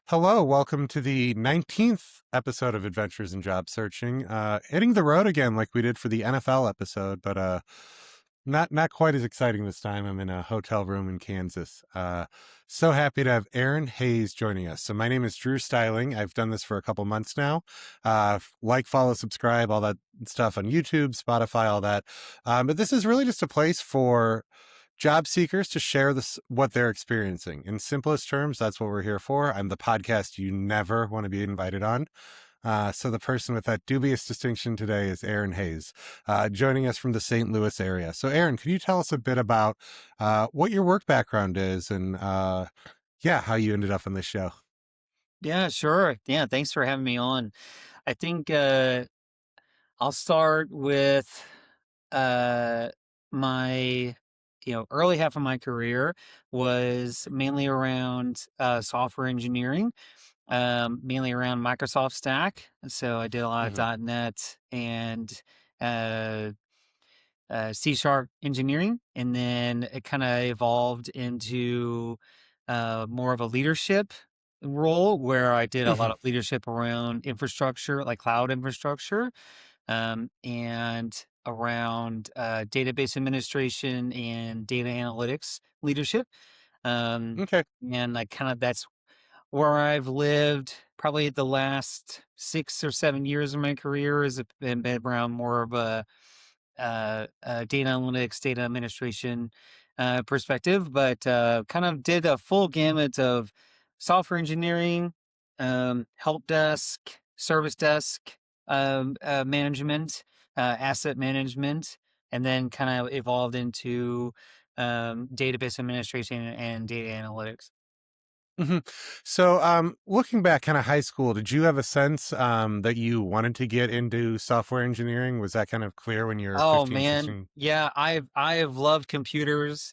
Hello, welcome to the 19th episode of Adventures in Job Searching. Hitting the road again like we did for the NFL episode, but not quite as exciting this time. I'm in a hotel room in Kansas. So happy to have Aaron Hayes joining us. So my name is Drew Styling. I've done this for a couple months now. Like, follow, subscribe, all that stuff on YouTube, Spotify, all that. But this is really just a place for job seekers to share what they're experiencing. In simplest terms, that's what we're here for. I'm the podcast you never want to be invited on. So the person with that dubious distinction today is Aaron Hayes, joining us from the St. Louis area. So Aaron, can you tell us a bit about what your work background is and how you ended up on this show? Yeah, sure. Yeah, thanks for having me on. I think I'll start with uh my early half of my career was mainly around software engineering, mainly around Microsoft stack. So I did a lot Hmm. of .NET and uh C sharp engineering, and then it kind of evolved into more of a leadership role where I did a lot Hmm. of leadership around infrastructure, like cloud infrastructure, and around database administration and data analytics leadership. Um, Okay. and like kind of that's where I've lived probably the last 6 or 7 years of my career has been around more of a data analytics, data administration perspective, but kind of did a full gamut of software engineering, help desk, service desk management, asset management, and then kind of evolved into database administration and data analytics. Hmm. So, looking back, kind of high school, did you have a sense that you wanted to get into software engineering? Was that kind of clear when you were Oh 15, man, 16? yeah, I have loved computers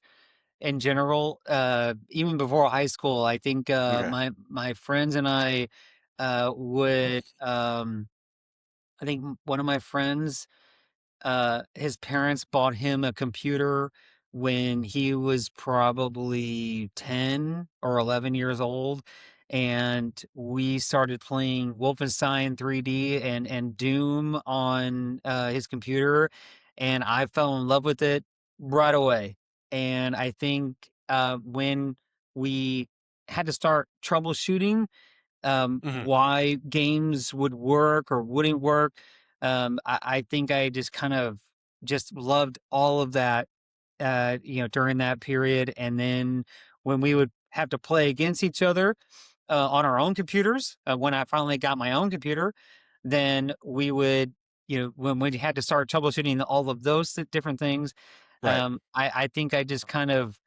in general, even before high school. I think Okay. my friends and I would I think one of my friends, his parents bought him a computer when he was probably 10 or 11 years old. And we started playing Wolfenstein 3D and Doom on his computer. And I fell in love with it right away. And I think when we had to start troubleshooting Hmm. why games would work or wouldn't work. I think I just kind of just loved all of that, during that period. And then when we would have to play against each other on our own computers, when I finally got my own computer, then we would, when we had to start troubleshooting all of those different things, Right. I think I just kind of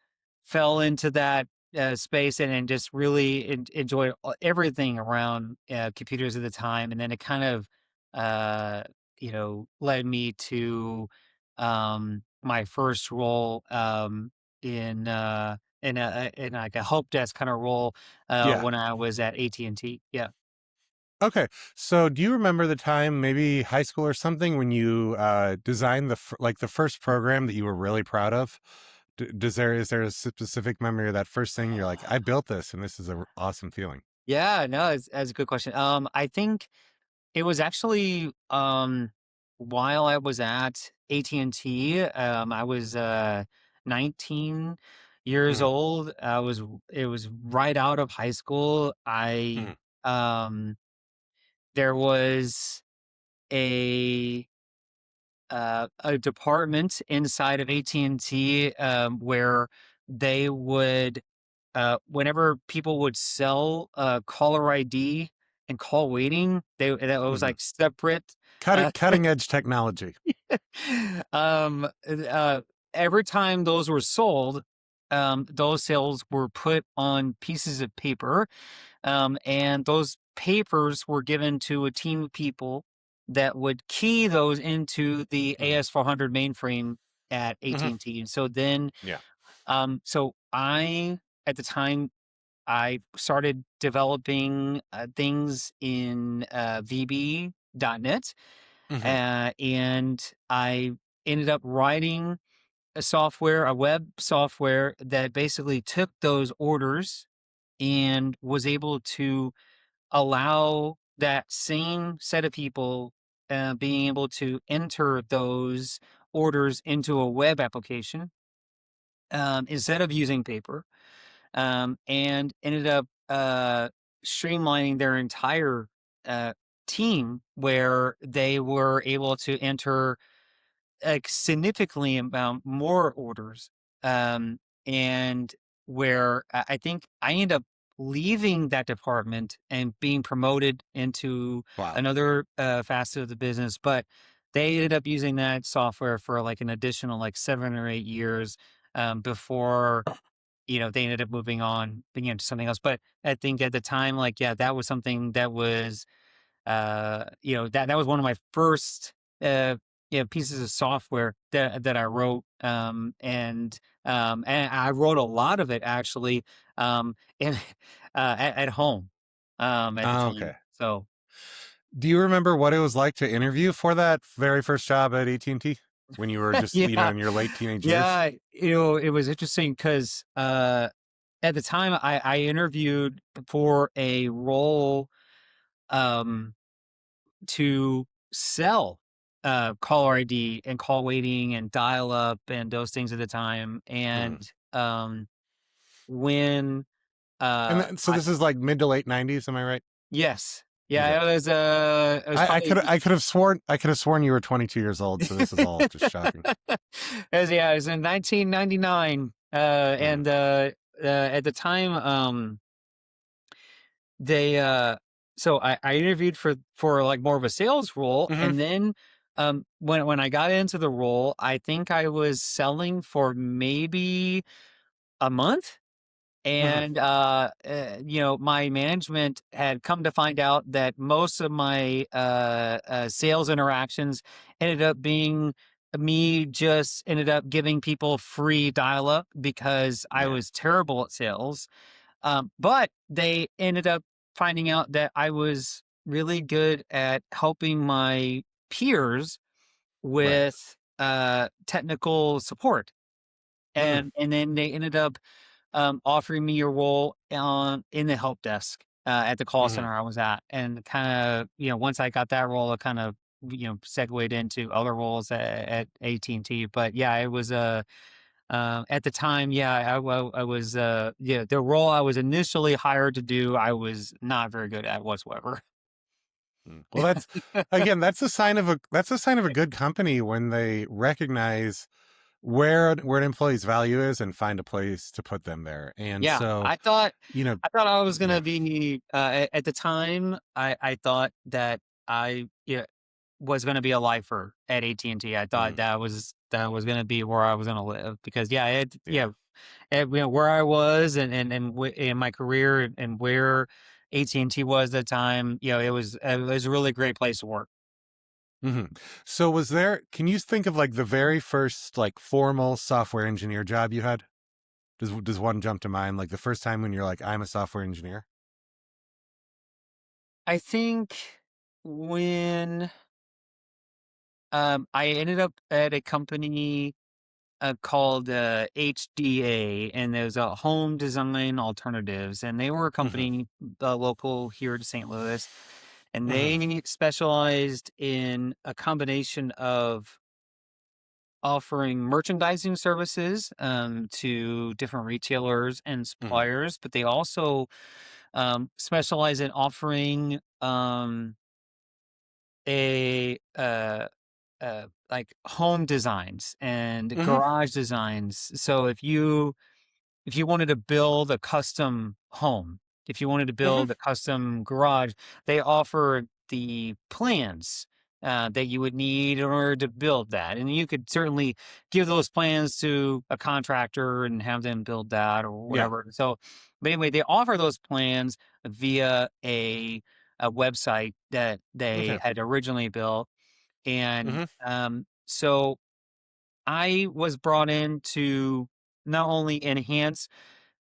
fell into that space and just really enjoyed everything around computers at the time. And then it kind of, led me to my first role in like a help desk kind of role Yeah. when I was at AT&T. Yeah. Okay. So do you remember the time, maybe high school or something, when you designed like the first program that you were really proud of? Is there a specific memory of that first thing you're like, I built this and this is a awesome feeling? Yeah, no, that's a good question. I think it was actually while I was at AT&T. I was 19 years Hmm. old. It was right out of high school. I Hmm. um there was a a department inside of AT&T where they would whenever people would sell caller ID and call waiting, that was Hmm. like separate. Uh, Cutting edge technology. um, uh, every time those were sold, those sales were put on pieces of paper, and those papers were given to a team of people that would key those into the Hmm. AS400 mainframe at Hmm. AT&T. And T. And so then, Yeah. so I at the time I started developing things in VB.net, Hmm. and I ended up writing a web software that basically took those orders and was able to allow that same set of people being able to enter those orders into a web application instead of using paper, and ended up streamlining their entire uh, team where they were able to enter like significantly amount more orders, um, and where I think I end up leaving that department and being promoted into Wow. another facet of the business, but they ended up using that software for like an additional like 7 or 8 years before they ended up moving on, being into something else. But I think at the time, like, yeah, that was something that was that was one of my first uh pieces of software that I wrote, and I wrote a lot of it actually, in at home at the Oh, time. okay. So Do you remember what it was like to interview for that very first job at AT&T when you were just, yeah, in your late teenage years? yeah, it was interesting because at the time I interviewed for a role, um to sell caller ID and call waiting and dial up and those things at the time. Mhm. And when And uh then, so I this is like mid to late 90s, am I right? yes. Okay. Yeah, it was probably I could have sworn you were 22 years old, so this is all just shocking. it was in 1999. Mhm. And at the time, they so I interviewed for like more of a sales role, Mhm. and then when I got into the role, I think I was selling for maybe a month. Mhm. And my management had come to find out that most of my sales interactions ended up being me just ended up giving people free dial up because I Yeah. was terrible at sales. But they ended up finding out that I was really good at helping my peers Right. with technical support. Mhm. And then they ended up offering me a role in the help desk at the call Mhm. center I was at. And kind of, once I got that role, it kind of, segued into other roles at AT&T. But yeah, it was at the time, yeah, I was, the role I was initially hired to do, I was not very good at whatsoever. Well, that's again, that's a sign of a good company when they recognize where an employee's value is and find a place to put them there. And Yeah, so, you know, I thought I was yeah. gonna be, at the time, I thought that I, was gonna be a lifer at AT&T. I thought Mhm. that was gonna be where I was gonna live because, yeah, Yeah. where I was and in my career and where AT&T was at the time, it was a really great place to work. Mhm. So can you think of like the very first like formal software engineer job you had? Does one jump to mind? Like the first time when you're like, I'm a software engineer? I think when, I ended up at a company called HDA, and there's a Home Design Alternatives, and they were a Mhm. company local here to St. Louis, and Mhm. they specialized in a combination of offering merchandising services to different retailers and Mhm. suppliers, but they also specialize in offering a like home designs and Mhm. garage designs. So if you wanted to build a custom home, if you wanted to Mhm. build a custom garage, they offer the plans that you would need in order to build that. And you could certainly give those plans to a contractor and have them build that or Yeah. whatever. So, but anyway, they offer those plans via a website that they Okay. had originally built. And Mhm. so I was brought in to not only enhance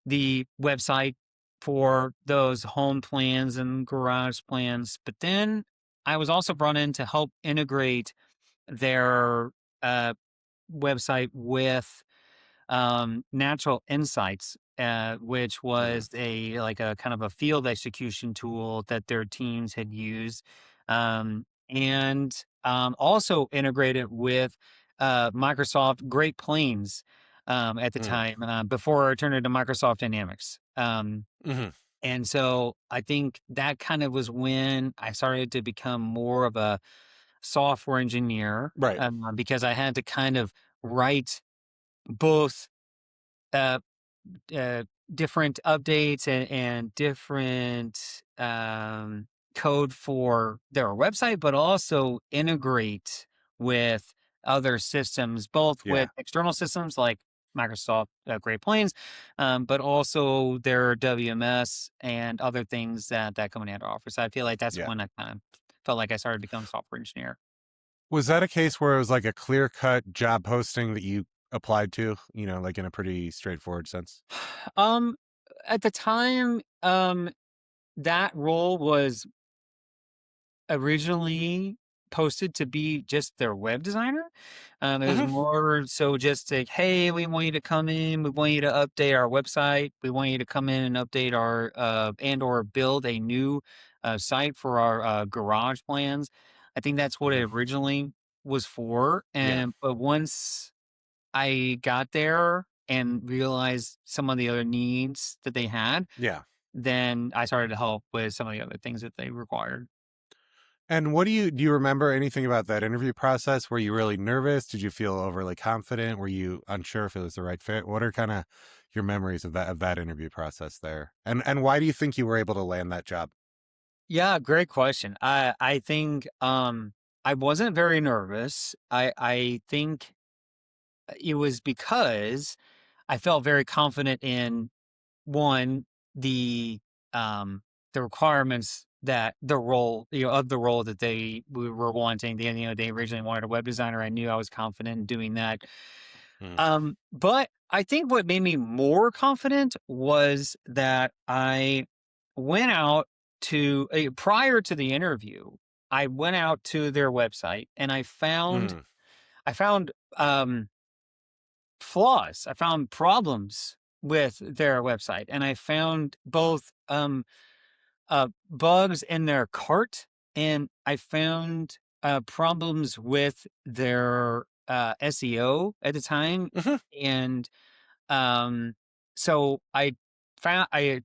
the website for those home plans and garage plans, but then I was also brought in to help integrate their uh, website with natural insights. which Mhm. was a kind of a field execution tool that their teams had used, and also integrated with Microsoft Great Plains at the Mm. time before it turned into Microsoft Dynamics. Mhm. And so I think that kind of was when I started to become more of a software engineer, Right. because I had to kind of write both uh, uh, different updates and different code for their website, but also integrate with other systems, both Yeah. with external systems like Microsoft Great Plains, but also their WMS and other things that company had to offer. So I feel like that's Yeah. when I kind of felt like I started becoming a software engineer. Was that a case where it was like a clear-cut job posting that you applied to, like in a pretty straightforward sense? Um, at the time, that role was originally posted to be just their web designer. It was Mhm. more so just like, hey, we want you to come in, we want you to update our website, we want you to come in and update our and or build a new site for our garage plans. I think that's what Mhm. it originally was for. Yeah. And but once I got there and realized some of the other needs that they had, Yeah. then I started to help with some of the other things that they required. And what do you remember anything about that interview process? Were you really nervous? Did you feel overly confident? Were you unsure if it was the right fit? What are kind of your memories of that interview process there? And why do you think you were able to land that job? Yeah, great question. I think I wasn't very nervous. I think it was because I felt very confident in one the um the requirements that the role of the role that we were wanting. They originally wanted a web designer. I knew I was confident in doing that. Mm. But I think what made me more confident was that I went out to prior to the interview, I went out to their website and Mm. I found flaws. I found problems with their website, and I found both bugs in their cart, and I found problems with their SEO at the time, Mhm. and um, so I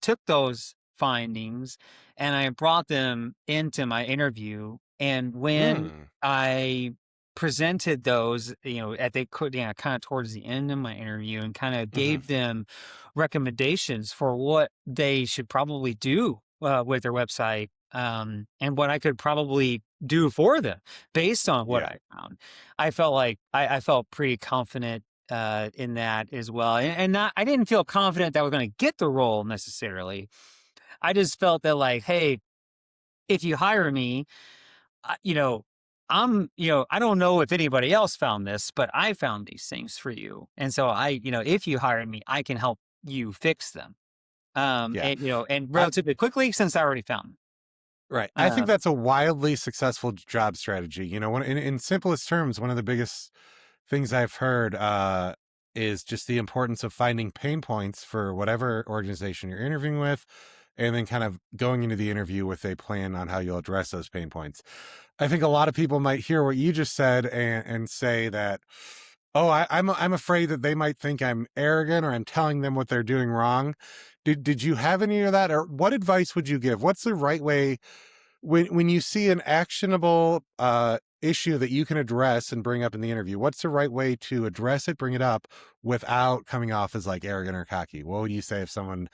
took those findings and I brought them into my interview. And when Mm. I presented those, at they could, kind of towards the end of my interview, and kind of Mhm. gave them recommendations for what they should probably do with their website, and what I could probably do for them based on what Yeah. I found. I felt like I felt pretty confident in that as well. And not, I didn't feel confident that I was going to get the role necessarily. I just felt that like, hey, if you hire me, I- you know, I don't know if anybody else found this, but I found these things for you. And so if you hire me, I can help you fix them. Yeah. And I relatively quickly since I already found Right. I think them. that's a wildly successful job strategy. In simplest terms, one of the biggest things I've heard is just the importance of finding pain points for whatever organization you're interviewing with, and then kind of going into the interview with a plan on how you'll address those pain points. I think a lot of people might hear what you just said and say that, oh, I'm afraid that they might think I'm arrogant or I'm telling them what they're doing wrong. Did you have any of that, or what advice would you give? What's the right way when you see an actionable issue that you can address and bring up in the interview? What's the right way to address it, bring it up without coming off as like arrogant or cocky? What would you say if someone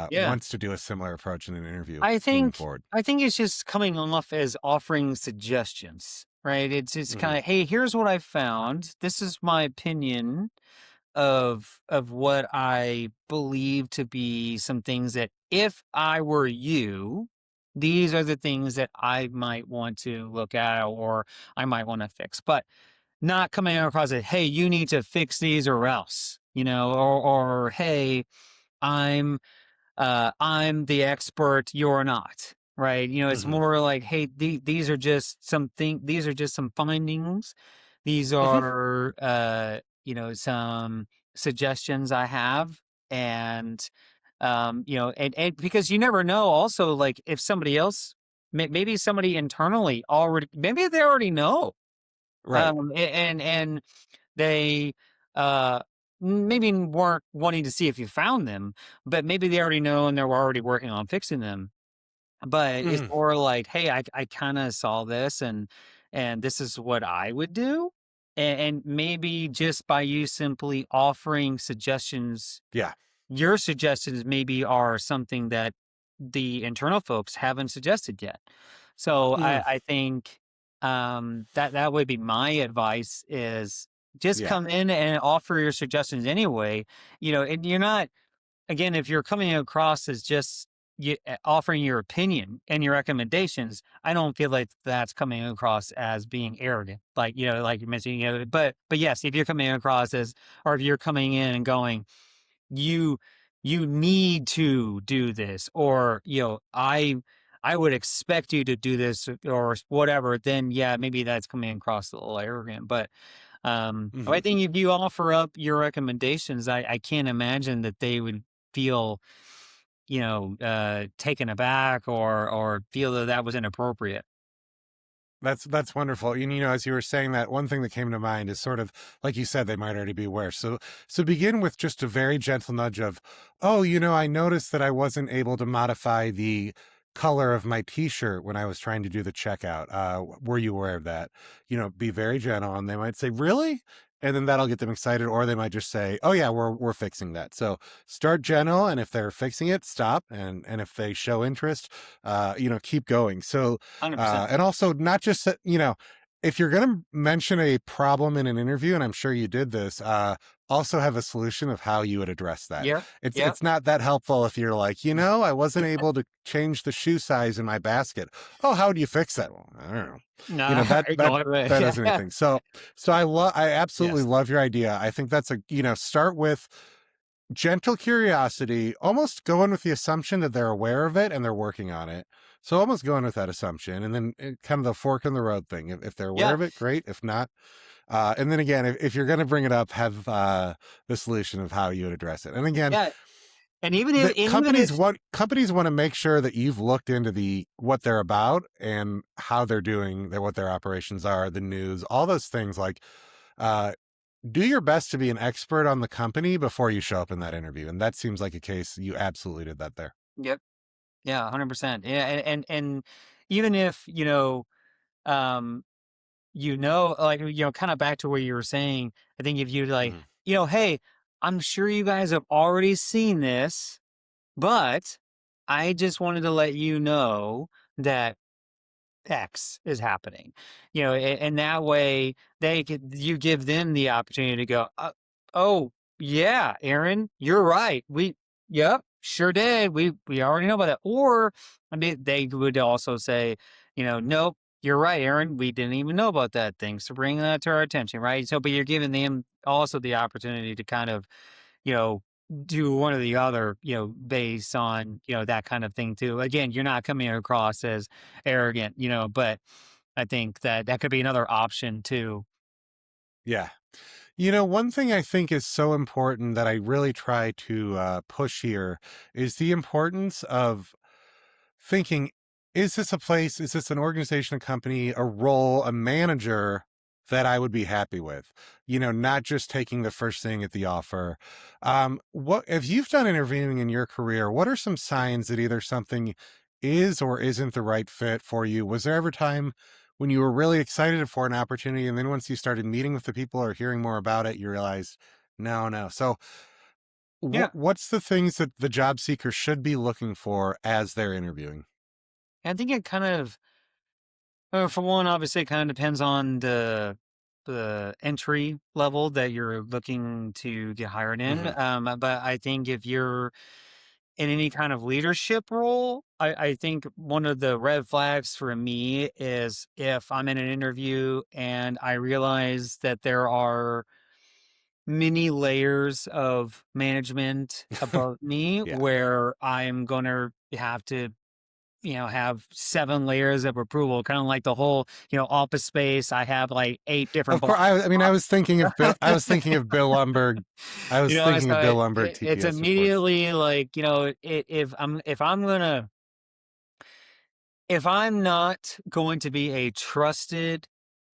Yeah. wants to do a similar approach in an interview I moving think forward? I think it's just coming off as offering suggestions, right? It's Hmm. kind of, hey, here's what I found. This is my opinion of what I believe to be some things that if I were you, these are the things that I might want to look at or I might want to fix. But not coming across it, hey, you need to fix these or else, or hey, I'm I'm the expert, you're not. Right. It's Hmm. more like, hey, these are just these are just some findings. These Hmm. are, some suggestions I have. and and because you never know also, like, if somebody else, maybe somebody internally already, maybe they already know, Right. and they uh maybe weren't wanting to see if you found them, but maybe they already know and they're already working on fixing them. But it's Mhm. more like, hey, I kind of saw this, and this is what I would do. And maybe just by you simply offering suggestions, Yeah. your suggestions maybe are something that the internal folks haven't suggested yet. So Mhm. I think that would be my advice is just Yeah. come in and offer your suggestions anyway. And you're not, again, if you're coming across as just offering your opinion and your recommendations, I don't feel like that's coming across as being arrogant. Like, like you mentioned, but yes, if you're coming across as, or if you're coming in and going, you you need to do this, or I would expect you to do this, or whatever, then yeah, maybe that's coming across a little arrogant. But I Mhm. think if you offer up your recommendations, I can't imagine that they would feel taken aback, or feel that that was inappropriate. That's wonderful. And as you were saying that, one thing that came to mind is sort of like you said, they might already be aware. So begin with just a very gentle nudge of, oh, I noticed that I wasn't able to modify the color of my t-shirt when I was trying to do the checkout. Were you aware of that? Be very gentle, and they might say, really? And then that'll get them excited, or they might just say, "Oh yeah, we're fixing that." So start gentle, and if they're fixing it, stop, and if they show interest, keep going. So 100%. and also not just that, if you're going to mention a problem in an interview, and I'm sure you did this, also have a solution of how you would address that. Yep. It's Yep. it's not that helpful if you're like, I wasn't able to change the shoe size in my basket. Oh, how do you fix that? Well, I don't know. No, That that that yeah. isn't anything. So I absolutely Yes. love your idea. I think that's start with gentle curiosity, almost go in with the assumption that they're aware of it and they're working on it. So almost go in with that assumption, and then kind of the fork in the road thing. If they're aware Yeah. of it, great. If not, and then again, if you're going to bring it up, have the solution of how you would address it. And again, Yeah. And even if, the and even companies if, want companies want to make sure that you've looked into the what they're about and how they're doing, what their operations are, the news, all those things. Like, uh, do your best to be an expert on the company before you show up in that interview. And that seems like a case you absolutely did that there. yep. Yeah, 100%. Yeah, and even if, um, like, kind of back to where you were saying, I think if you like, Mhm. hey, I'm sure you guys have already seen this, but I just wanted to let you know that X is happening, and that way you give them the opportunity to go, oh yeah, Aaron, you're right. Yep, sure did. We already know about that. Or I mean, they would also say, nope, you're right, Aaron. We didn't even know about that. Thanks for bringing that to our attention, right? So, but you're giving them also the opportunity to kind of, you know, do one or the other, based on, that kind of thing too. Again, you're not coming across as arrogant, but I think that that could be another option too. Yeah. One thing I think is so important that I really try to push here is the importance of thinking, is this a place, is this an organization, a company, a role, a manager that I would be happy with? Not just taking the first thing at the offer. What if you've done interviewing in your career, what are some signs that either something is or isn't the right fit for you? Was there ever time when you were really excited for an opportunity, and then once you started meeting with the people or hearing more about it, you realized, no, no. So Yeah. what's the things that the job seeker should be looking for as they're interviewing? I think it kind of, for one, obviously, it kind of depends on the entry level that you're looking to get hired in. Mhm. But I think if you're in any kind of leadership role, I think one of the red flags for me is if I'm in an interview and I realize that there are many layers of management above me Yeah. where I'm going to have to have 7 layers of approval, kind of like the whole, Office Space. I have like 8 different Of course, I mean, I was thinking of Bill. I was thinking of Bill Lumberg. I was thinking So of Bill Lumberg it's TPS, of course. immediately like, if I'm not going to be a trusted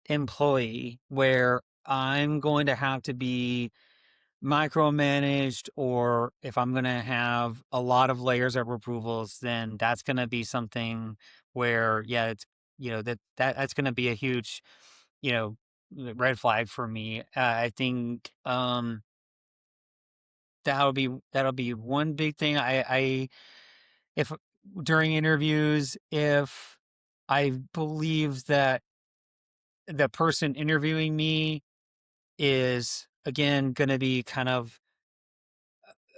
employee where I'm going to have to be micromanaged, or if I'm going to have a lot of layers of approvals, then that's going to be something where, yeah, it's, that's going to be a huge, you know, red flag for me. I think, that'll be one big thing. If during interviews, if I believe that the person interviewing me is again going to be kind of,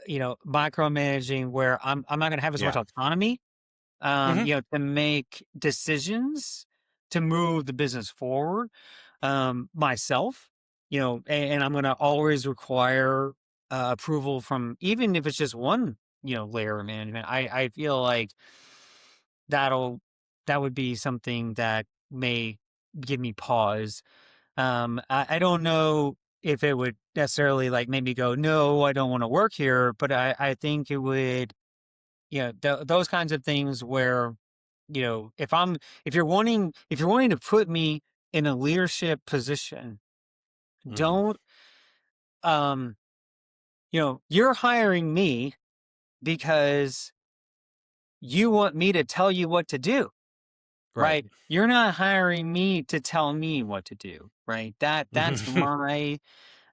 micromanaging, where I'm not going to have as much Yeah. autonomy, Hmm. to make decisions to move the business forward, myself, and I'm going to always require approval from, even if it's just one, layer of management. I feel like that'll that would be something that may give me pause. I don't know if it would necessarily like make me go, no, I don't want to work here, but I think it would, those kinds of things where, if you're wanting to put me in a leadership position, Hmm. don't, um, you're hiring me because you want me to tell you what to do, Right. right? You're not hiring me to tell me what to do, right? That's Hmm. my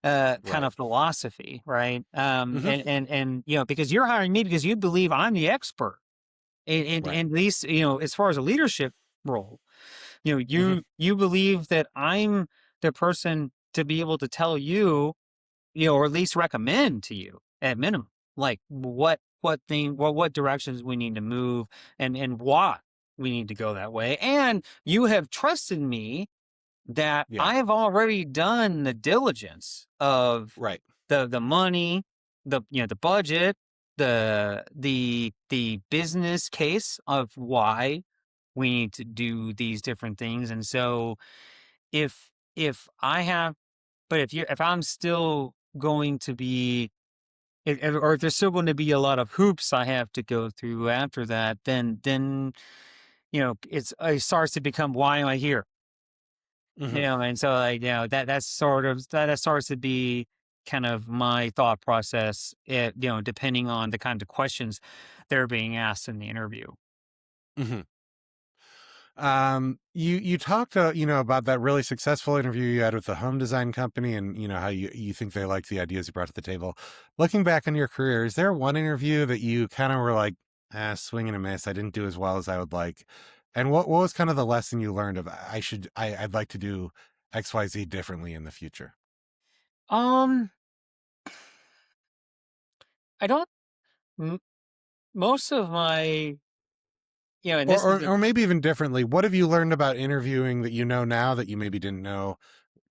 kind Right. of philosophy, right? Hmm. And because you're hiring me because you believe I'm the expert, and Right. at least, as far as a leadership role, Hmm. you believe that I'm the person to be able to tell you, or at least recommend to you at minimum, like what directions we need to move, and why we need to go that way. And you have trusted me that Yeah. I've already done the diligence of Right. the money, the budget, the business case of why we need to do these different things. And so if I have, but if I'm still going to be, or if there's still going to be a lot of hoops I have to go through after that, then it starts to become, why am I here? Hmm. And so, like, that starts to be kind of my thought process, depending on the kind of questions they're being asked in the interview. Hmm. You talked, about that really successful interview you had with the home design company, and how you think they like the ideas you brought to the table. Looking back on your career, is there one interview that you kind of were like, swing and a miss, I didn't do as well as I would like? And what was kind of the lesson you learned of, I'd like to do XYZ differently in the future? Um, I don't, m- most of my, and Or, this is or a, or maybe even differently, what have you learned about interviewing that you know now that you maybe didn't know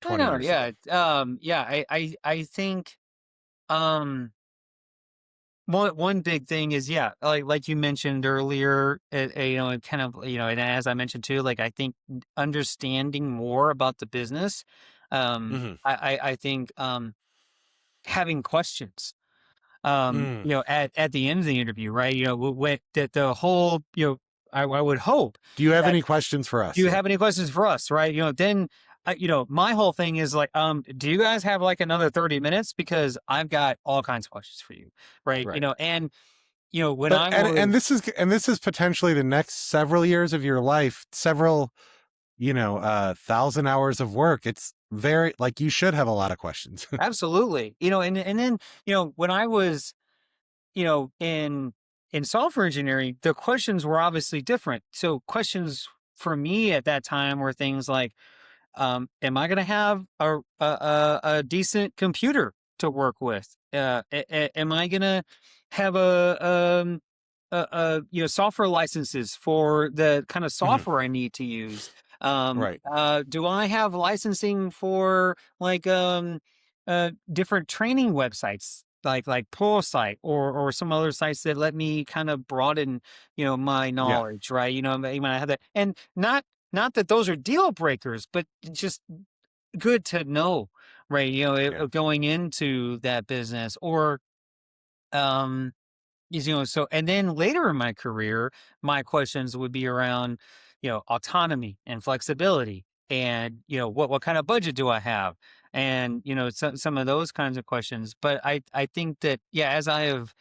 I 20 know, years ago? yeah, yeah, I think, um, one big thing is, yeah, like you mentioned earlier, it kind of, and as I mentioned too, like, I think understanding more about the business, Hmm. I think, having questions, Mm. at the end of the interview, right? That the whole, I would hope Do you have that, any questions for do us? you Yeah. have any questions for us, right? Then, my whole thing is like, do you guys have like another 30 minutes? Because I've got all kinds of questions for you, right? Right. And, when But I and was, this is potentially the next several years of your life, several, 1,000 hours of work. It's very, like, you should have a lot of questions. absolutely, and then, when I was, in software engineering, the questions were obviously different. So questions for me at that time were things like, am I going to have a decent computer to work with? Am I going to have software licenses for the kind of Mhm. software I need to use? Right. Do I have licensing for like different training websites like Pool Site or some other sites that let me kind of broaden, my Yeah. knowledge, right? When I have that, and not that those are deal breakers, but it's just good to know, right? Yeah. Going into that business or um so and then later in my career, my questions would be around, autonomy and flexibility and, what kind of budget do I have? And, some of those kinds of questions. But I think that, yeah, as I have,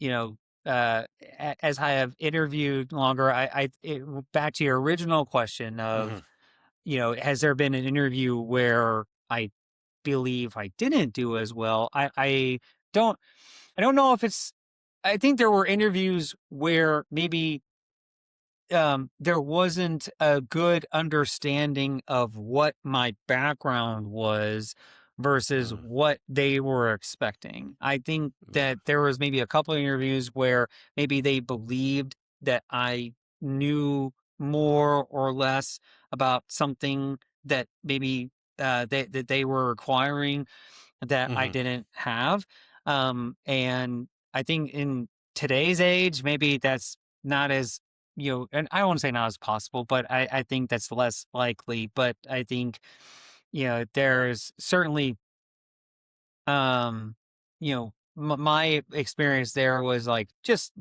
you know, as I have interviewed longer, back to your original question of, Hmm. has there been an interview where I believe I didn't do as well? Don't, I don't know if it's, I think there were interviews where maybe there wasn't a good understanding of what my background was versus Mm. what they were expecting. I think Yeah. that there was maybe a couple of interviews where maybe they believed that I knew more or less about something that maybe that they were requiring that I Hmm. didn't have. And I think in today's age, maybe that's not as, and I won't say not as possible, but I think that's less likely. But I think, there's certainly, um, my experience there was like just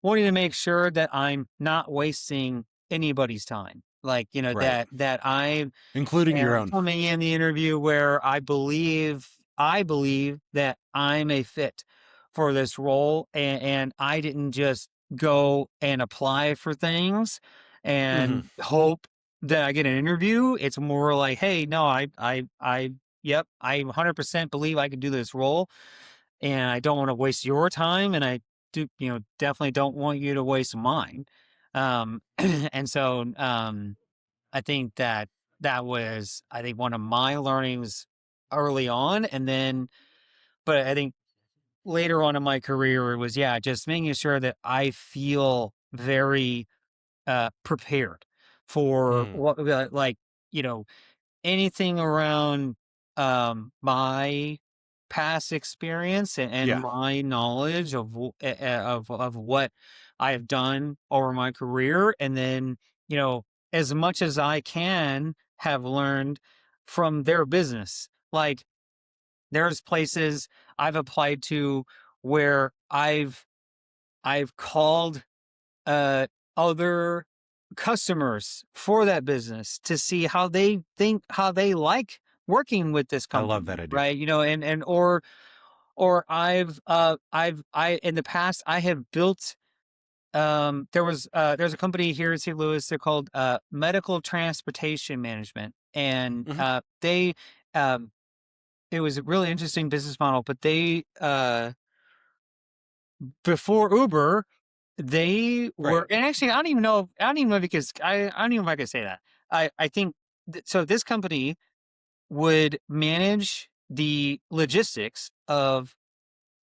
wanting to make sure that I'm not wasting anybody's time. Like, Right. that I Including your and own. coming in the interview where I believe that I'm a fit for this role, and I didn't just go and apply for things Hmm. and hope that I get an interview. It's more like, hey, no, yep, I 100% believe I can do this role, and I don't want to waste your time, and I do, definitely don't want you to waste mine. And so, I think that was, I think, one of my learnings early on, and then, but I think later on in my career, it was, yeah, just making sure that I feel very prepared for Mm. what, like, you know, anything around my past experience and Yeah. my knowledge of of what I have done over my career, and then, as much as I can have learned from their business. Like, there's places I've applied to where I've called uh, other customers for that business to see how they like working with this I love company, that idea. right? And or I in the past I have built there's a company here in St. Louis. They're called Medical Transportation Management, and Hmm. they um it was a really interesting business model, but they before Uber, they Right. were, and actually, I don't even know because I don't even know if I could say that. I think so. This company would manage the logistics of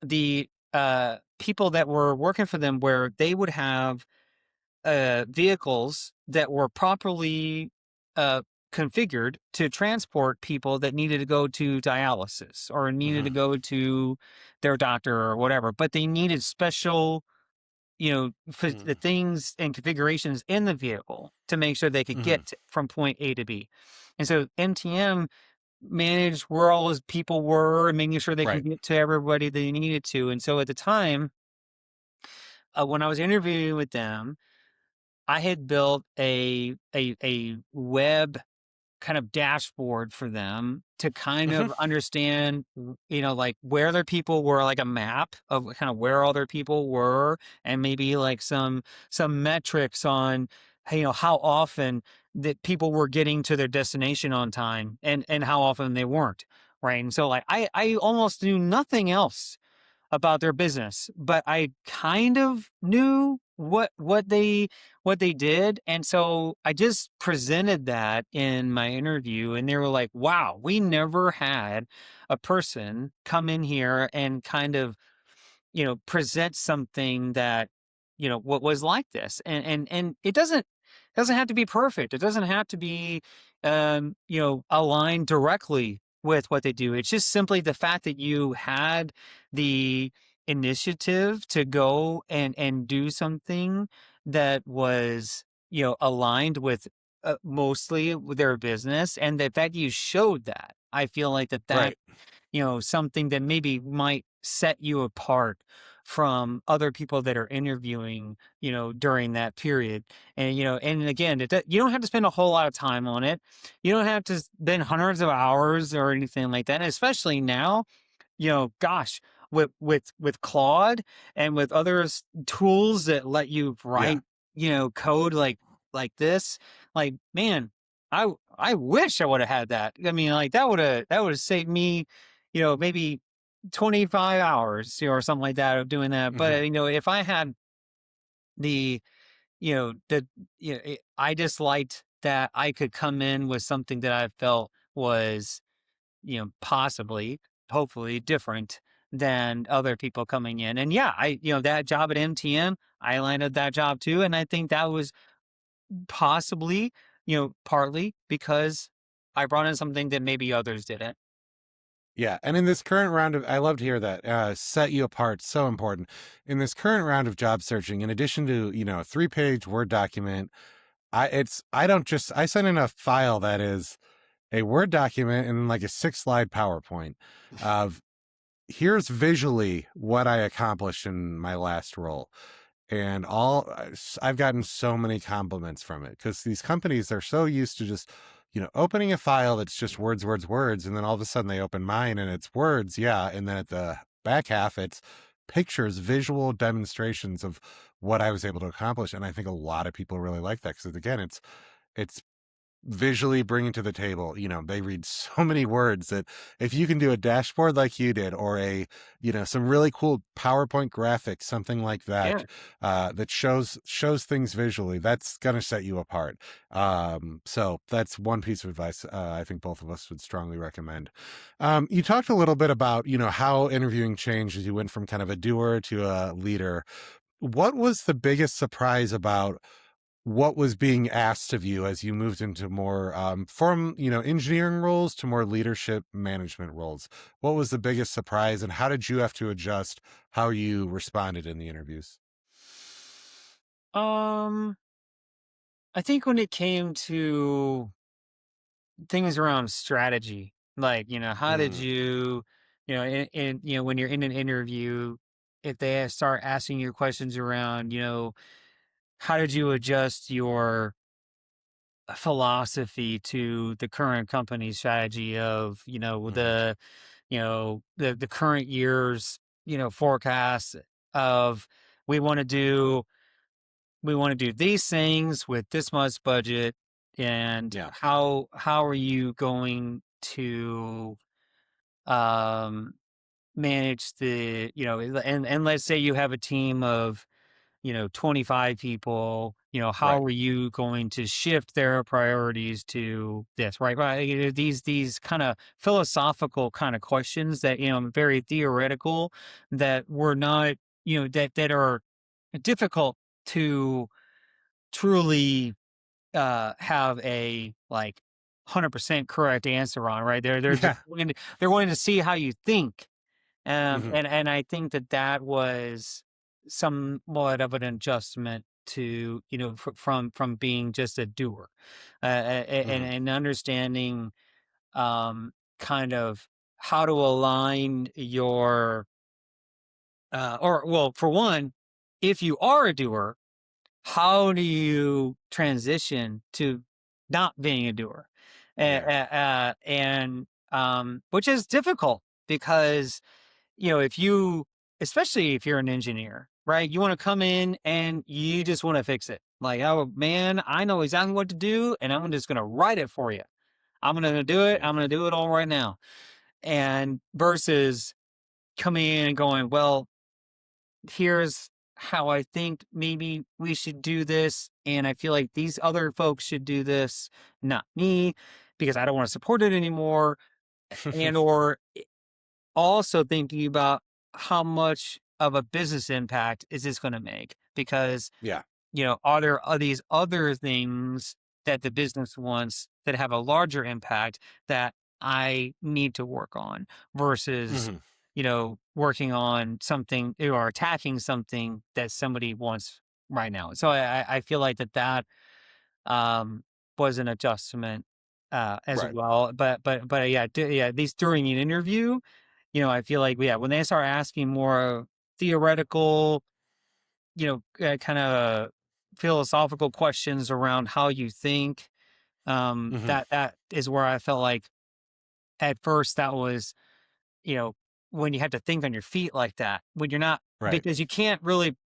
the people that were working for them, where they would have vehicles that were properly uh, configured to transport people that needed to go to dialysis or needed Hmm. to go to their doctor or whatever, but they needed special, for the Hmm. things and configurations in the vehicle to make sure they could Hmm. get from point A to B. And so MTM managed where all those people were and making sure they can Right. get to everybody they needed to. And so at the time, when I was interviewing with them, I had built a web kind of dashboard for them to kind Hmm. of understand, like where their people were, like a map of kind of where all their people were, and maybe like some metrics on, hey, how often that people were getting to their destination on time, and how often they weren't, right? And so, like, I almost knew nothing else about their business, but I kind of knew what they did, and so I just presented that in my interview, and they were like, "Wow, we never had a person come in here and kind of, present something that, what was like this." And it doesn't have to be perfect. It doesn't have to be aligned directly with what they do. It's just simply the fact that you had the initiative to go and do something that was, aligned with mostly with their business, and the fact you showed that. I feel like that Right. something that maybe might set you apart from other people that are interviewing, during that period. And, and again, you don't have to spend a whole lot of time on it. You don't have to spend hundreds of hours or anything like that. And especially now, gosh, with Claude and with other tools that let you Yeah. write, code like this, like, man, I wish I would have had that. I mean, like, that would have saved me, maybe 25 hours, or something like that, of doing that. Hmm. But if I had the, the, I just liked that I could come in with something that I felt was, possibly, hopefully different than other people coming in. And yeah, that job at MTN, I landed that job too. And I think that was possibly, partly because I brought in something that maybe others didn't. Yeah, and in this current round of, I love to hear that, set you apart, so important. In this current round of job searching, in addition to, a 3-page Word document, I send in a file that is a Word document and like a 6-slide PowerPoint of here's visually what I accomplished in my last role. And I've gotten so many compliments from it because these companies are so used to just, opening a file that's just words, words, words. And then all of a sudden they open mine and it's words. Yeah. And then at the back half, it's pictures, visual demonstrations of what I was able to accomplish. And I think a lot of people really like that because, again, it's visually bringing to the table. They read so many words that if you can do a dashboard like you did, or some really cool PowerPoint graphics, something like that, Yeah. that shows things visually, that's going to set you apart. So that's one piece of advice I think both of us would strongly recommend. You talked a little bit about, how interviewing changed as you went from kind of a doer to a leader. What was the biggest surprise about what was being asked of you as you moved into more from engineering roles to more leadership management roles? What was the biggest surprise, and how did you have to adjust how you responded in the interviews? Um, I think when it came to things around strategy, like, how did Mm, you, when you're in an interview, if they start asking you questions around, how did you adjust your philosophy to the current company strategy of, mhm. the current year's, forecast of, we want to do we want to do these things with this much budget, and Yeah. how are you going to um manage the, and let's say you have a team of, 25 people, Right. how are you going to shift their priorities to this, right? Right. These kind of philosophical kind of questions that, very theoretical, that were not, that are difficult to truly have a, like, 100% correct answer on, right? They're just Yeah. they're wanting to see how you think. Hmm. And I think that was somewhat of an adjustment to, from being just a doer, Hmm. and understanding, kind of how to align your, or, well, for one, if you are a doer, how do you transition to not being a doer? Yeah. And which is difficult because, if you, especially if you're an engineer, right? You want to come in and you just want to fix it. Like, oh man, I know exactly what to do, and I'm just going to write it for you. I'm going to do it. Yeah. I'm going to do it all right now. And versus coming in and going, well, here's how I think maybe we should do this. And I feel like these other folks should do this, not me, because I don't want to support it anymore. And or also thinking about how much of a business impact is this going to make? Because, Yeah. are these other things that the business wants that have a larger impact that I need to work on versus, Hmm. working on something or attacking something that somebody wants right now. So I feel like that um, was an adjustment as Right. well. But yeah, yeah, these during an interview, I feel like yeah, when they start asking more theoretical, kind of philosophical questions around how you think, Hmm. that is where I felt like at first that was, you know, when you have to think on your feet like that, when you're not, Right. because you can't really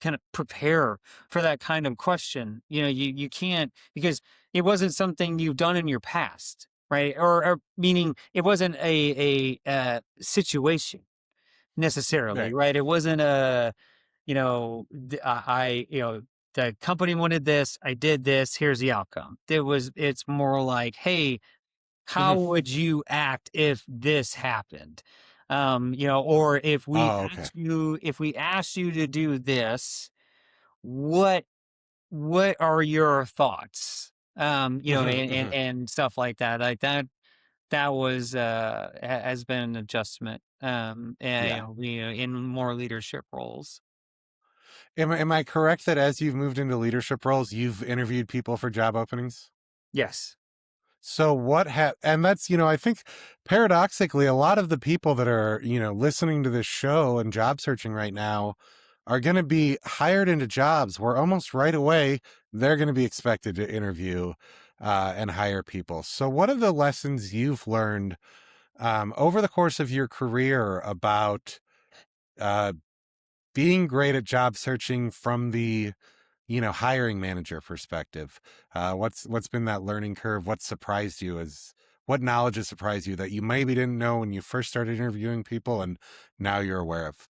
kind of prepare for that kind of question. You can't, because it wasn't something you've done in your past, right? Or meaning it wasn't a situation necessarily, Right. right? It wasn't a, the company wanted this, I did this, here's the outcome. It's more like, hey, how Hmm. would you act if this happened? Or Oh, okay. if we asked you to do this, what what are your thoughts? Hmm. Hmm. And stuff like that. Like that was has been an adjustment. And, Yeah. in more leadership roles. Am I correct that as you've moved into leadership roles, you've interviewed people for job openings? Yes. So and that's, I think paradoxically, a lot of the people that are, listening to this show and job searching right now are going to be hired into jobs where almost right away they're going to be expected to interview and hire people. So, what are the lessons you've learned over the course of your career about uh, being great at job searching from the hiring manager perspective? What's been that learning curve? What knowledge has surprised you that you maybe didn't know when you first started interviewing people and now you're aware of?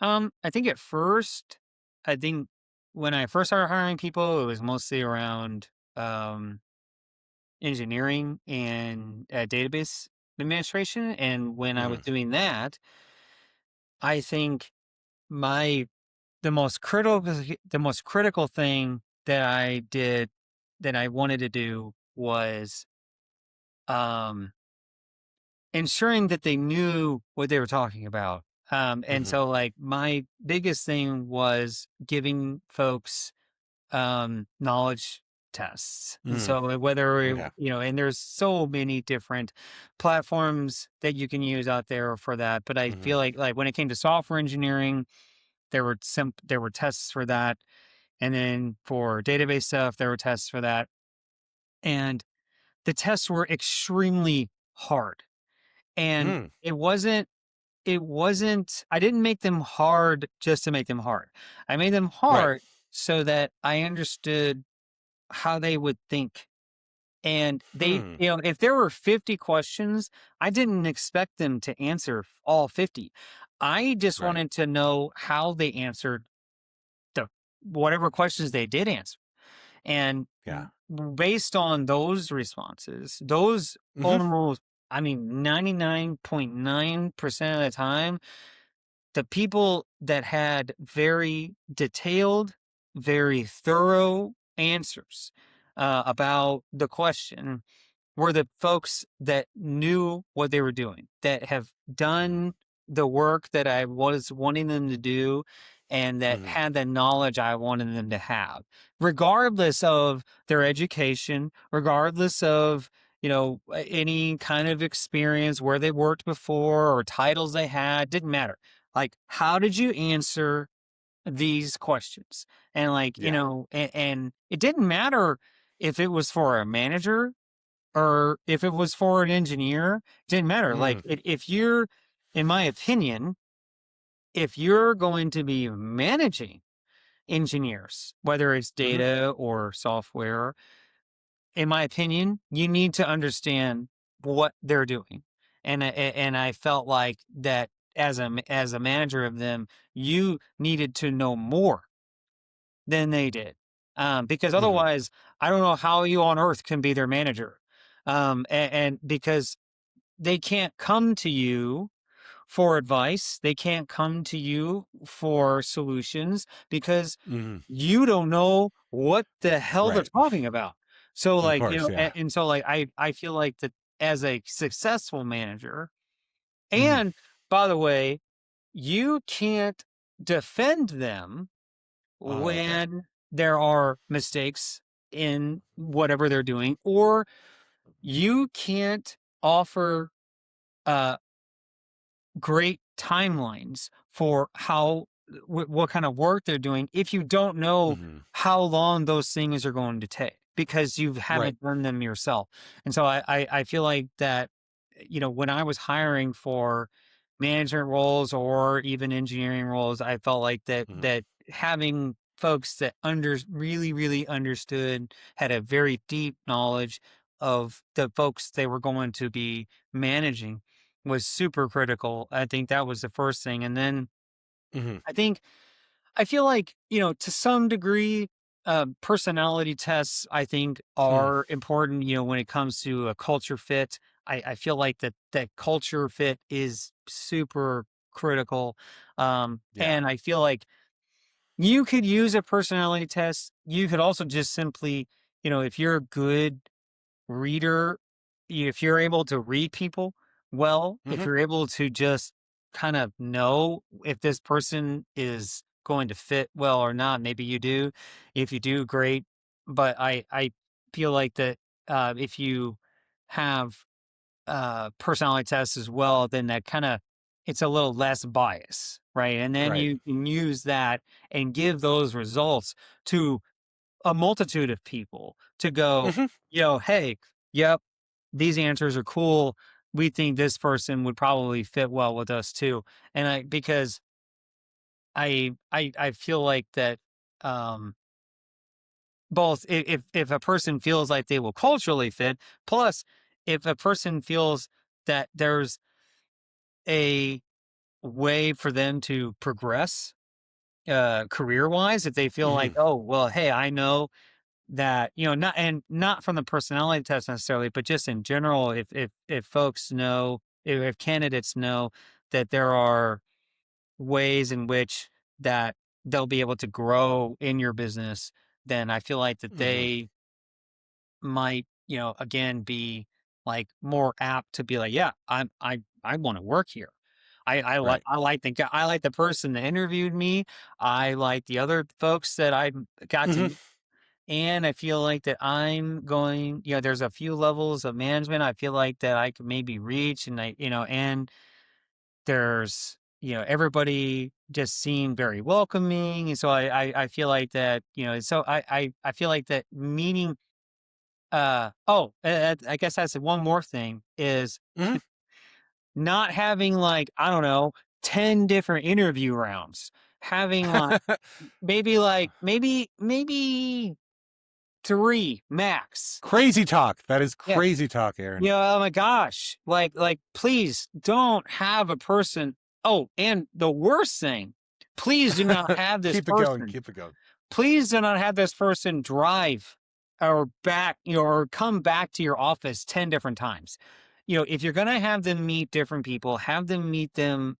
I think at first, I think when I first started hiring people, it was mostly around um, engineering and database administration. And when I was Mm, doing that, I think my the most critical thing that I did that I wanted to do was um, ensuring that they knew what they were talking about. And mhm, so, like, my biggest thing was giving folks knowledge tests. And mm, so whether okay, and there's so many different platforms that you can use out there for that. But I mhm, feel like when it came to software engineering, there were tests for that, and then for database stuff, there were tests for that, and the tests were extremely hard. And mm, it wasn't I didn't make them hard just to make them hard. I made them right, hard so that I understood how they would think. And hmm, if there were 50 questions, I didn't expect them to answer all 50. I just right, wanted to know how they answered the whatever questions they did answer. And yeah, based on those responses, those mhm, almost, I mean, 99.9% of the time, the people that had very detailed, very thorough answers about the question were the folks that knew what they were doing, that have mm, done the work that I was wanting them to do, and that mhm, had the knowledge I wanted them to have, regardless of their education, regardless of, any kind of experience where they worked before or titles they had, didn't matter. Like, how did you answer these questions? And like, yeah, and it didn't matter if it was for a manager or if it was for an engineer, didn't matter. Like, mm, if you're, in my opinion, if you're going to be managing engineers, whether it's mhm, data or software, in my opinion, you need to understand what they're doing. And I felt like that as a manager of them, you needed to know more than they did. Because mhm, otherwise, I don't know how you on earth can be their manager. And because they can't come to you for advice. They can't come to you for solutions because mhm, you don't know what the hell they're right, talking about. So Of like, course, yeah. and so like I feel like that as a successful manager, Mhm. and by the way, you can't defend them Oh, okay. when there are mistakes in whatever they're doing, or you can't offer uh great timelines for how what kind of work they're doing if you don't know Mhm. how long those things are going to take because you Right. haven't done them yourself. And so I feel like that, when I was hiring for management roles or even engineering roles, I felt like Mhm. that having folks that really understood, had a very deep knowledge of the folks they were going to be managing was super critical. I think that was the first thing. And then Mhm. I think I feel like, to some degree, personality tests I think Hmm. are important, when it comes to a culture fit. I feel like that culture fit is super critical. Yeah. And I feel like you could use a personality test. You could also just simply, if you're a good reader, if you're able to read people well, if Mhm. you're able to just kind of know if this person is going to fit well or not, maybe you do. If you do, great. But I feel like that if you have personality tests as well, then that kind of it's a little less bias, right? And then Right. you can use that and give those results to a multitude of people to go, Mhm. hey, yep, these answers are cool. We think this person would probably fit well with us too. And because I feel like that, um, both if a person feels like they will culturally fit, plus if a person feels that there's a way for them to progress career wise, if they feel like, Mhm. oh well, hey, I know that, not from the personality test necessarily, but just in general, if folks know, if candidates know that there are ways in which that they'll be able to grow in your business, then I feel like that Mhm. they might, again, be like more apt to be like, yeah, I want to work here. Right. I like the guy, I like the person that interviewed me. I like the other folks that I got to Mhm. meet, and I feel like that I'm going, there's a few levels of management I feel like that I could maybe reach, and and there's, everybody just seemed very welcoming. And so I feel like that, so I feel like that meeting, I guess that's one more thing is Mhm. not having like, I don't know, 10 different interview rounds, having maybe three max. Crazy talk. That is Yeah. crazy talk, Aaron. Oh my gosh. Please don't have a person. Oh, and the worst thing, please do not have this Keep it going. person. Keep it going. Please do not have this person drive or back, or come back to your office 10 different times. If you're going to have them meet different people, have them meet them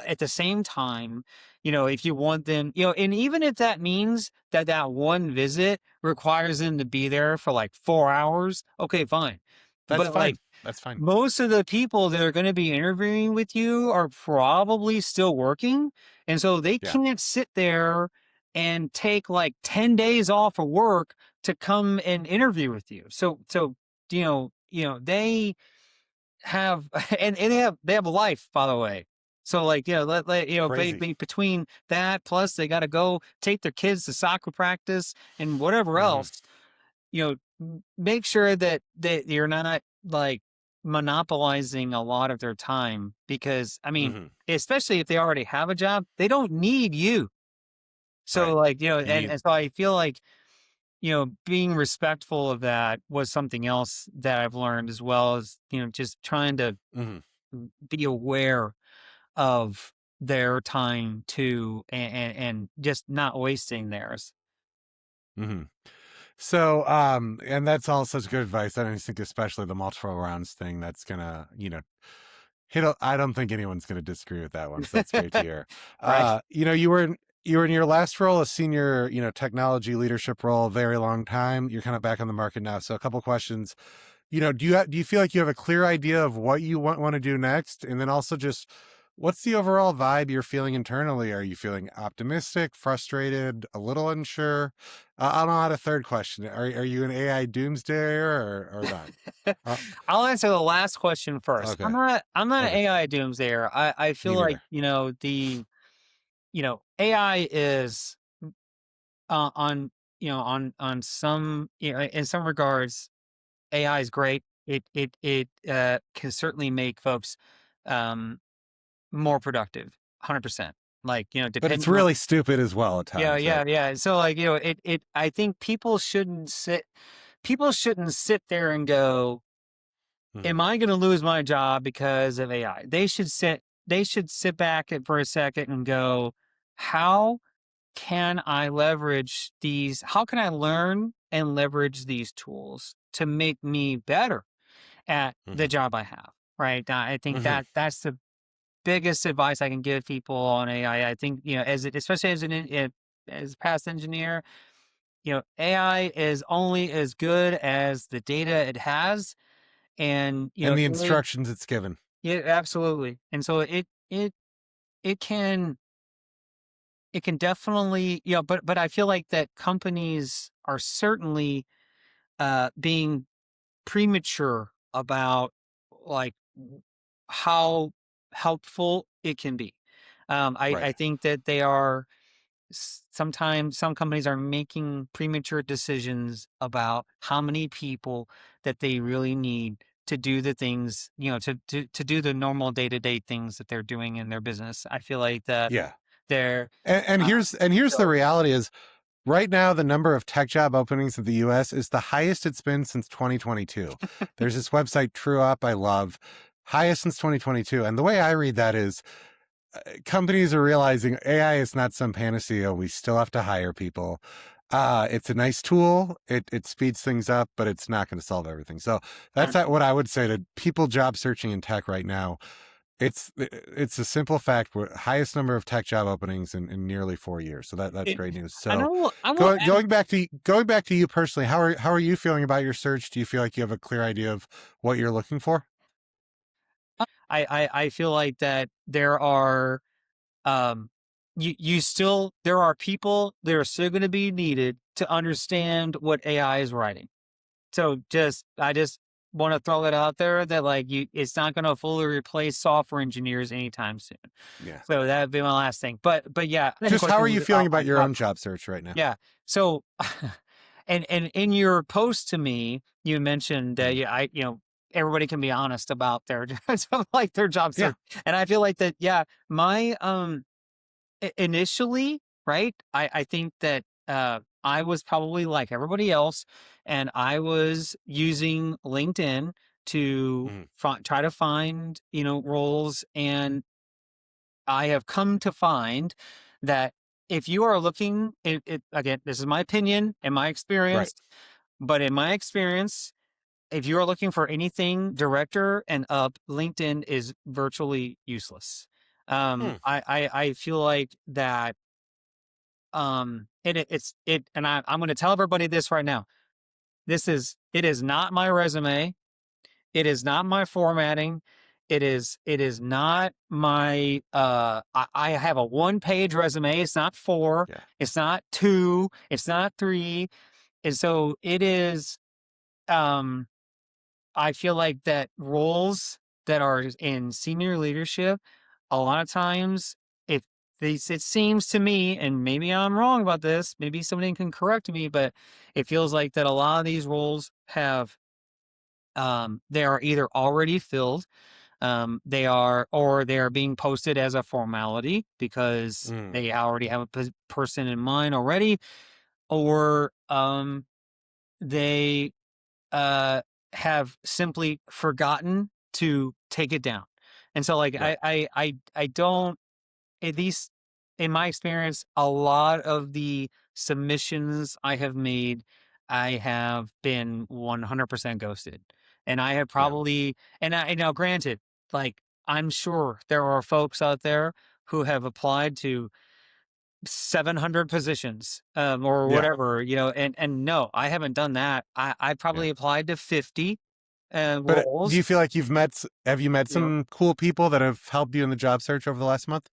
at the same time. If you want them, and even if that means that one visit requires them to be there for like 4 hours, okay, fine. That's But like, fine. That's fine. most of the people that are going to be interviewing with you are probably still working. And so they Yeah. can't sit there and take like 10 days off of work to come and interview with you. So, they have, and they have a life, by the way. So like, Crazy. between that, plus they got to go take their kids to soccer practice and whatever Mhm. else, make sure that you're not like monopolizing a lot of their time, because I mean, Mhm. especially if they already have a job, they don't need you. So Right. like, You need. and so I feel like, being respectful of that was something else that I've learned, as well as, just trying to Mhm. be aware of their time too, and just not wasting theirs. Mhm. So, and that's all such good advice. I just think especially the multiple rounds thing, that's gonna, I don't think anyone's gonna disagree with that one. So that's great to hear. Right. You were you were in your last role, a senior, technology leadership role, very long time. You're kind of back on the market now. So a couple questions. Do you feel like you have a clear idea of what you want to do next? And then also just what's the overall vibe you're feeling internally? Are you feeling optimistic, frustrated, a little unsure? I don't know how to third question. Are you an AI doomsdayer or not? Uh, I'll answer the last question first. okay. I'm not an Okay. AI doomsayer. I Me feel like, neither. AI is on on some, in some regards, AI is great. It can certainly make folks um more productive, 100%. Like, But it's depending on. really stupid as well at Yeah, times, right? yeah, yeah. So, like, I think people shouldn't sit there and go, Mhm. am I going to lose my job because of AI? They should sit back for a second and go, how can I leverage these? How can I learn and leverage these tools to make me better at the Mhm. job I have? Right. I think Mhm. that's the biggest advice I can give people on AI. I think, especially as a past engineer, AI is only as good as the data it has. And, And the instructions it's given. yeah, absolutely. And so it can, it can definitely, but I feel like that companies are certainly being premature about, like, how helpful it can be. Right. I think that they are sometimes some companies are making premature decisions about how many people that they really need to do the things, to do the normal day-to-day things that they're doing in their business. I feel like that Yeah. they're And uh, here's the so reality is right now the number of tech job openings in the US is the highest it's been since 2022. There's this website True Up I love, highest since 2022. And the way I read that is companies are realizing AI is not some panacea. We still have to hire people. It's a nice tool. It speeds things up, but it's not going to solve everything. So that's what I would say to people job searching in tech right now. It's a simple fact. We're highest number of tech job openings in nearly 4 years. So that's it, great news. and So I will going back to you personally, how are you feeling about your search? Do you feel like you have a clear idea of what you're looking for? I feel like that there are, um there are people that are still going to be needed to understand what AI is writing. So I just want to throw that out there that, like, it's not going to fully replace software engineers anytime soon. Yeah. So that'd be my last thing. But yeah, the Just how question are was you about feeling my about your job. own job search right now? Yeah. So, and in your post to me, you mentioned that, Mhm. yeah, everybody can be honest about their like their job Yeah. search, and I feel like that. Yeah, my initially, right? I think that I was probably like everybody else, and I was using LinkedIn to Mhm. try to find, roles. And I have come to find that if you are looking, again, this is my opinion and my Right. experience, but in my experience, if you are looking for anything director and up, LinkedIn is virtually useless. Hmm. I feel like that, and I'm going to tell everybody this right now. It is not my resume. It is not my formatting. It is not my, I have a one-page resume. It's not four. Yeah. It's not two. It's not three. And so it is, um, I feel like that roles that are in senior leadership, a lot of times, if it seems to me, and maybe I'm wrong about this, maybe somebody can correct me, but it feels like that a lot of these roles they are either already filled, they are being posted as a formality because Mm. they already have a person in mind already, or they uh, have simply forgotten to take it down. And so, like, Right. I don't, at least in my experience, a lot of the submissions I have made, I have been 100% ghosted. And I have Yeah. probably, and now granted, like, I'm sure there are folks out there who have applied to 700 positions, or Yeah. whatever, and no, I haven't done that. I Yeah. probably applied to 50 But do roles. you feel like have you met You know, some cool people that have helped you in the job search over the last month?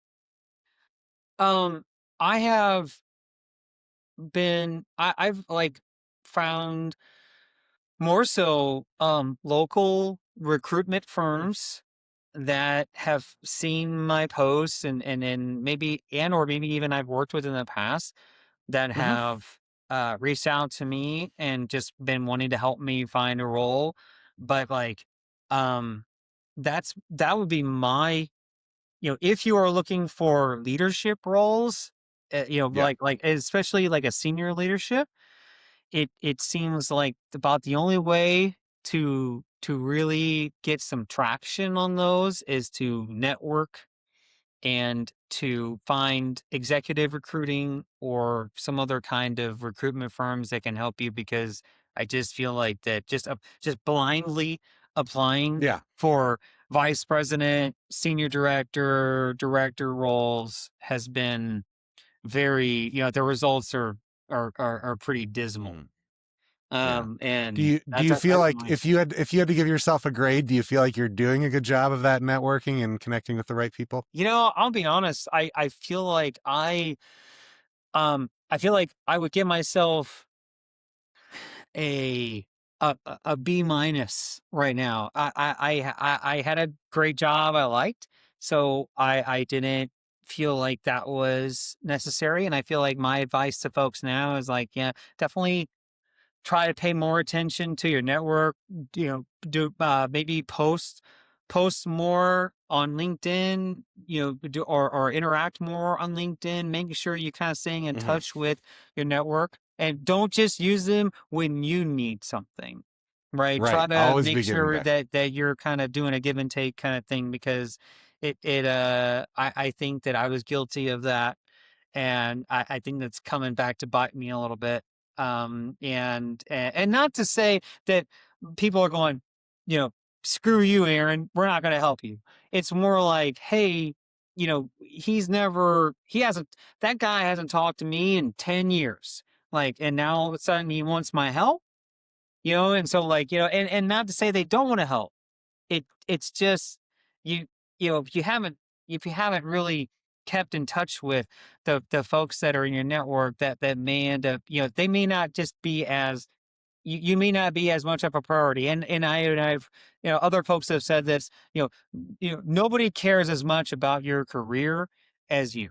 I have I've like found more so local recruitment firms that have seen my posts, and maybe, or maybe even I've worked with in the past, that Hmm. have reached out to me and just been wanting to help me find a role. But like, um, that would be my, if you are looking for leadership roles, Yeah. like especially like a senior leadership, it seems like about the only way to really get some traction on those is to network and to find executive recruiting or some other kind of recruitment firms that can help you, because I just feel like that just blindly applying Yeah. for vice president, senior director, director roles has been very, the results are pretty dismal. Hmm. Yeah. And Do you feel that's like my. if you had to give yourself a grade, do you feel like you're doing a good job of that networking and connecting with the right people? I'll be honest. I feel like I feel like I would give myself a a B minus right now. I had a great job I liked, so I didn't feel like that was necessary. And I feel like my advice to folks now is like, yeah, definitely try to pay more attention to your network. Do maybe post more on LinkedIn. Or interact more on LinkedIn, making sure you're kind of staying in Hmm. touch with your network, and don't just use them when you need something. Right? Try Right. to Always make be giving sure back. that you're kind of doing a give and take kind of thing, because I think that I was guilty of that, and I think that's coming back to bite me a little bit. And not to say that people are going, you know, screw you, Aaron, we're not going to help you. It's more like, hey, he hasn't, that guy hasn't talked to me in 10 years. Like, and now all of a sudden he wants my help, and so like, and not to say they don't want to help. It's just, you if you haven't really kept in touch with the folks that are in your network, that may end up, they may not just be as, you may not be as much of a priority. And I've, other folks have said this, nobody cares as much about your career as you. Yeah.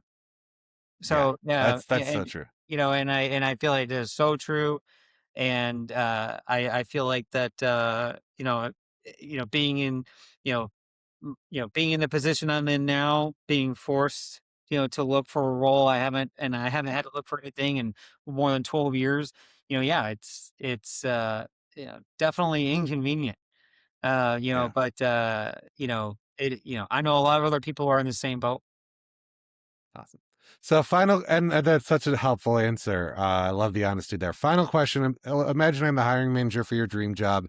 So yeah, That's so true. and I feel like it is so true. And I feel like that, being in, you know being in the position I'm in now, being forced, to look for a role I haven't had to look for anything in more than 12 years. Yeah, it's definitely inconvenient. Yeah. But I know a lot of other people are in the same boat. Awesome. So final, and that's such a helpful answer. I love the honesty there. Final question. Imagine I'm the hiring manager for your dream job.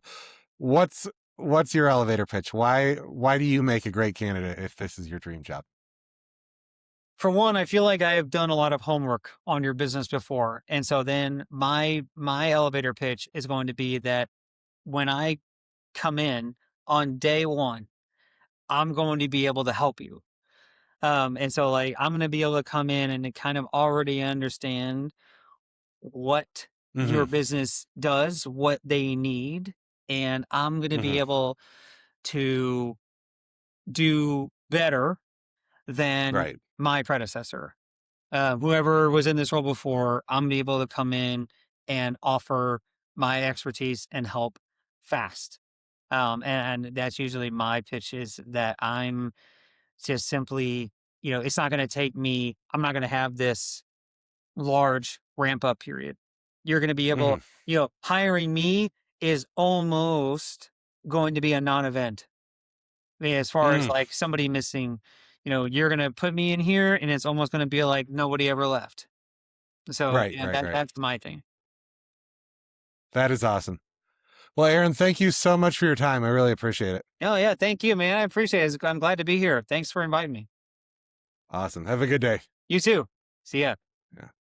What's what's your elevator pitch? Why do you make a great candidate if this is your dream job? For one, I feel like I have done a lot of homework on your business before. And so then my elevator pitch is going to be that when I come in on day one, I'm going to be able to help you. And so like I'm going to be able to come in and to kind of already understand what Hmm. your business does, what they need, and I'm going to be Hmm. able to do better than Right. my predecessor. Whoever was in this role before, I'm gonna be able to come in and offer my expertise and help fast. And that's usually my pitch, is that I'm just simply, it's not going to take me, I'm not going to have this large ramp up period. You're going to be able, Hmm. hiring me is almost going to be a non event. I mean, as far as Hmm. like somebody missing, you're going to put me in here and it's almost going to be like nobody ever left. So, Right. yeah, Right. Right. that's my thing. That is awesome. Well, Aaron, thank you so much for your time. I really appreciate it. Oh, yeah, thank you, man. I appreciate it. I'm glad to be here. Thanks for inviting me. Awesome. Have a good day. You too. See ya. Yeah.